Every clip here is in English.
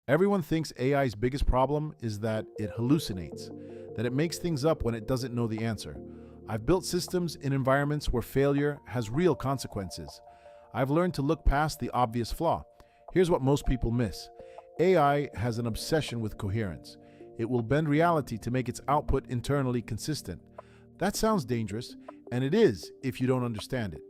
Everyone thinks AI's biggest problem is that it hallucinates, that it makes things up when it doesn't know the answer. I've built systems in environments where failure has real consequences. I've learned to look past the obvious flaw. Here's what most people miss. AI has an obsession with coherence. It will bend reality to make its output internally consistent. That sounds dangerous, and it is if you don't understand it.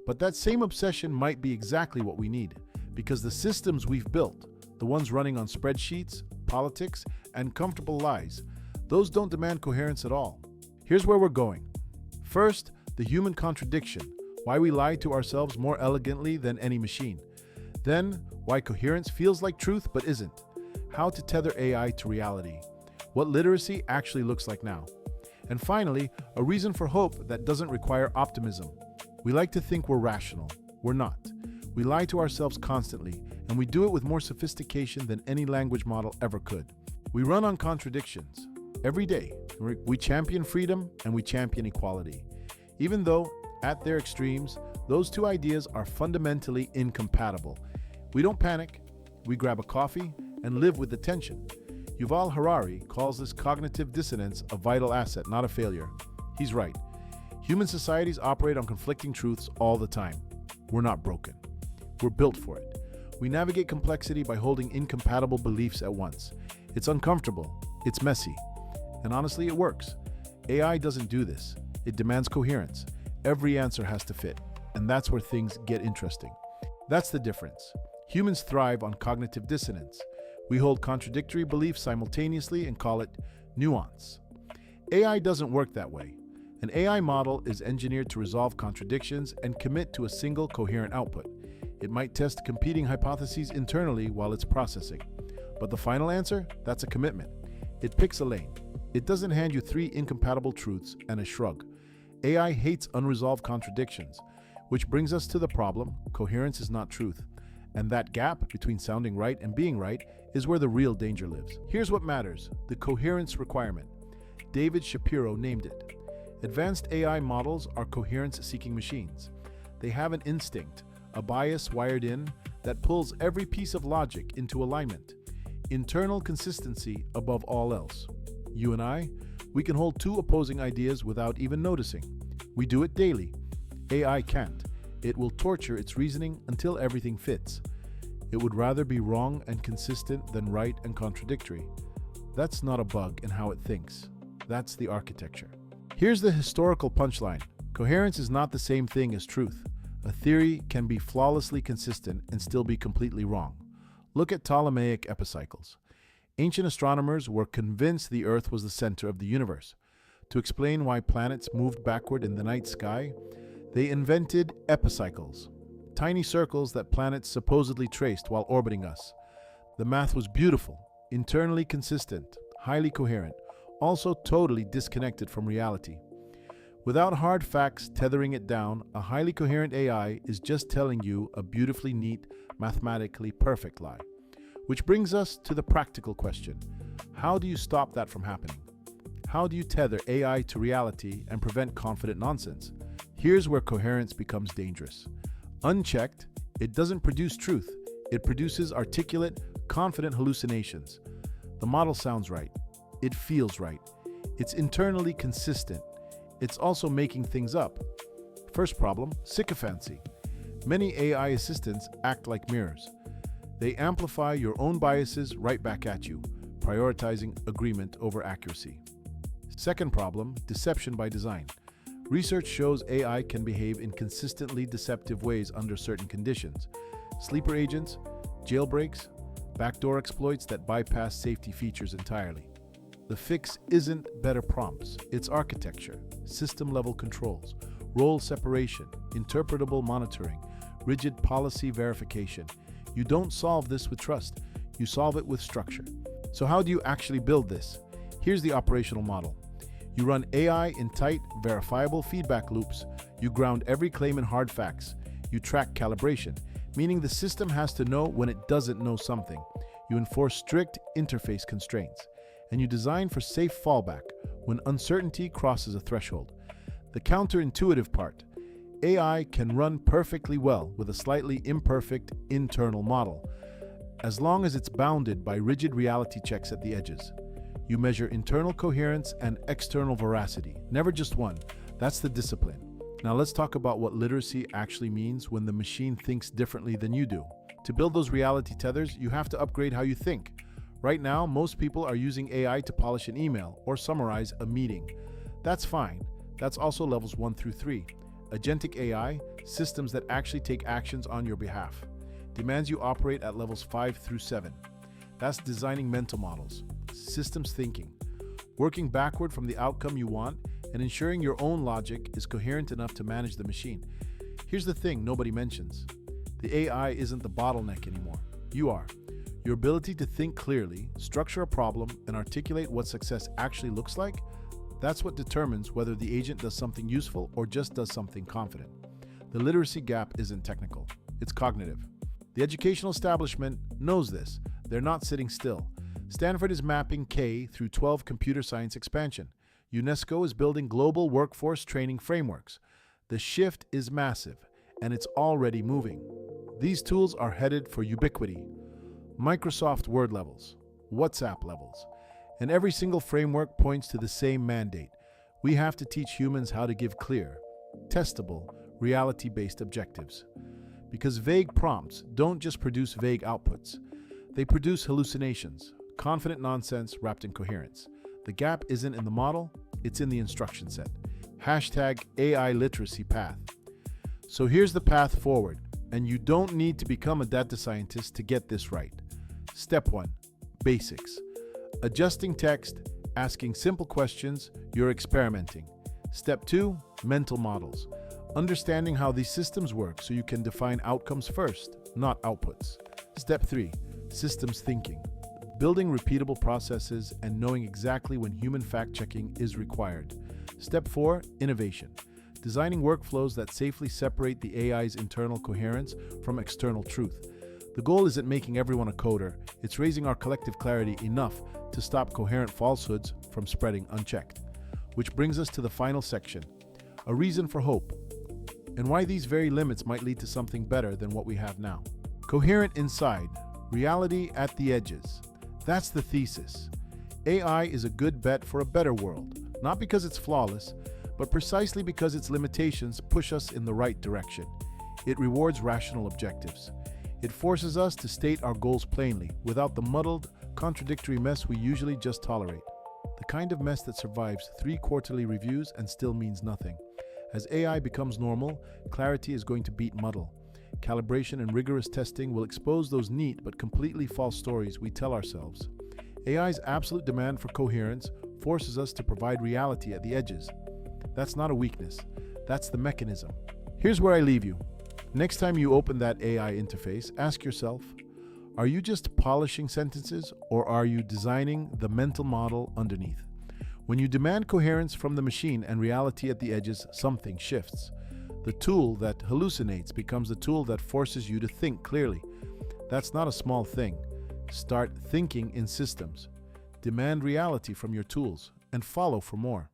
But that same obsession might be exactly what we need, because the systems we've built, the ones running on spreadsheets, politics, and comfortable lies, those don't demand coherence at all. Here's where we're going. First, the human contradiction, why we lie to ourselves more elegantly than any machine. Then, why coherence feels like truth but isn't. How to tether AI to reality. What literacy actually looks like now. And finally, a reason for hope that doesn't require optimism. We like to think we're rational. We're not. We lie to ourselves constantly, and we do it with more sophistication than any language model ever could. We run on contradictions. Every day, we champion freedom and we champion equality. Even though, at their extremes, those two ideas are fundamentally incompatible. We don't panic, we grab a coffee and live with the tension. Yuval Harari calls this cognitive dissonance a vital asset, not a failure. He's right. Human societies operate on conflicting truths all the time. We're not broken. We're built for it. We navigate complexity by holding incompatible beliefs at once. It's uncomfortable, it's messy, and honestly, it works. AI doesn't do this. It demands coherence. Every answer has to fit, and that's where things get interesting. That's the difference. Humans thrive on cognitive dissonance. We hold contradictory beliefs simultaneously and call it nuance. AI doesn't work that way. An AI model is engineered to resolve contradictions and commit to a single coherent output. It might test competing hypotheses internally while it's processing. But the final answer? That's a commitment. It picks a lane. It doesn't hand you three incompatible truths and a shrug. AI hates unresolved contradictions, which brings us to the problem: coherence is not truth. And that gap between sounding right and being right is where the real danger lives. Here's what matters: the coherence requirement. David Shapiro named it. Advanced AI models are coherence-seeking machines. They have an instinct, a bias wired in, that pulls every piece of logic into alignment. Internal consistency above all else. You and I, we can hold two opposing ideas without even noticing. We do it daily. AI can't. It will torture its reasoning until everything fits. It would rather be wrong and consistent than right and contradictory. That's not a bug in how it thinks. That's the architecture. Here's the historical punchline. Coherence is not the same thing as truth. A theory can be flawlessly consistent and still be completely wrong. Look at Ptolemaic epicycles. Ancient astronomers were convinced the Earth was the center of the universe. To explain why planets moved backward in the night sky, they invented epicycles, tiny circles that planets supposedly traced while orbiting us. The math was beautiful, internally consistent, highly coherent, also totally disconnected from reality. Without hard facts tethering it down, a highly coherent AI is just telling you a beautifully neat, mathematically perfect lie. Which brings us to the practical question: how do you stop that from happening? How do you tether AI to reality and prevent confident nonsense? Here's where coherence becomes dangerous. Unchecked, it doesn't produce truth. It produces articulate, confident hallucinations. The model sounds right. It feels right. It's internally consistent. It's also making things up. First problem: sycophancy. Many AI assistants act like mirrors. They amplify your own biases right back at you, prioritizing agreement over accuracy. Second problem: deception by design. Research shows AI can behave in consistently deceptive ways under certain conditions. Sleeper agents, jailbreaks, backdoor exploits that bypass safety features entirely. The fix isn't better prompts, it's architecture, system-level controls, role separation, interpretable monitoring, rigid policy verification. You don't solve this with trust, you solve it with structure. So how do you actually build this? Here's the operational model. You run AI in tight, verifiable feedback loops. You ground every claim in hard facts. You track calibration, meaning the system has to know when it doesn't know something. You enforce strict interface constraints. And you design for safe fallback when uncertainty crosses a threshold. The counterintuitive part: AI can run perfectly well with a slightly imperfect internal model. as long as it's bounded by rigid reality checks at the edges. You measure internal coherence and external veracity, never just one. That's the discipline. Now let's talk about what literacy actually means when the machine thinks differently than you do. To build those reality tethers, you have to upgrade how you think. Right now, most people are using AI to polish an email or summarize a meeting. That's fine. That's also levels 1 through 3. Agentic AI, systems that actually take actions on your behalf, demands you operate at levels 5 through 7. That's designing mental models, systems thinking, working backward from the outcome you want and ensuring your own logic is coherent enough to manage the machine. Here's the thing nobody mentions. The AI isn't the bottleneck anymore. You are. Your ability to think clearly, structure a problem, and articulate what success actually looks like, that's what determines whether the agent does something useful or just does something confident. The literacy gap isn't technical, it's cognitive. The educational establishment knows this. They're not sitting still. Stanford is mapping K through 12 computer science expansion. UNESCO is building global workforce training frameworks. The shift is massive, and it's already moving. These tools are headed for ubiquity. Microsoft Word levels, WhatsApp levels, and every single framework points to the same mandate. We have to teach humans how to give clear, testable, reality-based objectives. Because vague prompts don't just produce vague outputs. They produce hallucinations, confident nonsense wrapped in coherence. The gap isn't in the model, it's in the instruction set. Hashtag AI literacy path. So here's the path forward, and you don't need to become a data scientist to get this right. Step 1, basics. Adjusting text, asking simple questions, you're experimenting. Step 2, mental models. Understanding how these systems work so you can define outcomes first, not outputs. Step 3, systems thinking. Building repeatable processes and knowing exactly when human fact-checking is required. Step 4, innovation. Designing workflows that safely separate the AI's internal coherence from external truth. The goal isn't making everyone a coder, it's raising our collective clarity enough to stop coherent falsehoods from spreading unchecked. Which brings us to the final section, a reason for hope, and why these very limits might lead to something better than what we have now. Coherent inside, reality at the edges. That's the thesis. AI is a good bet for a better world, not because it's flawless, but precisely because its limitations push us in the right direction. It rewards rational objectives. It forces us to state our goals plainly, without the muddled, contradictory mess we usually just tolerate. The kind of mess that survives 3 quarterly reviews and still means nothing. As AI becomes normal, clarity is going to beat muddle. Calibration and rigorous testing will expose those neat but completely false stories we tell ourselves. AI's absolute demand for coherence forces us to provide reality at the edges. That's not a weakness, that's the mechanism. Here's where I leave you. Next time you open that AI interface, ask yourself, are you just polishing sentences or are you designing the mental model underneath? When you demand coherence from the machine and reality at the edges, something shifts. The tool that hallucinates becomes the tool that forces you to think clearly. That's not a small thing. Start thinking in systems. Demand reality from your tools and follow for more.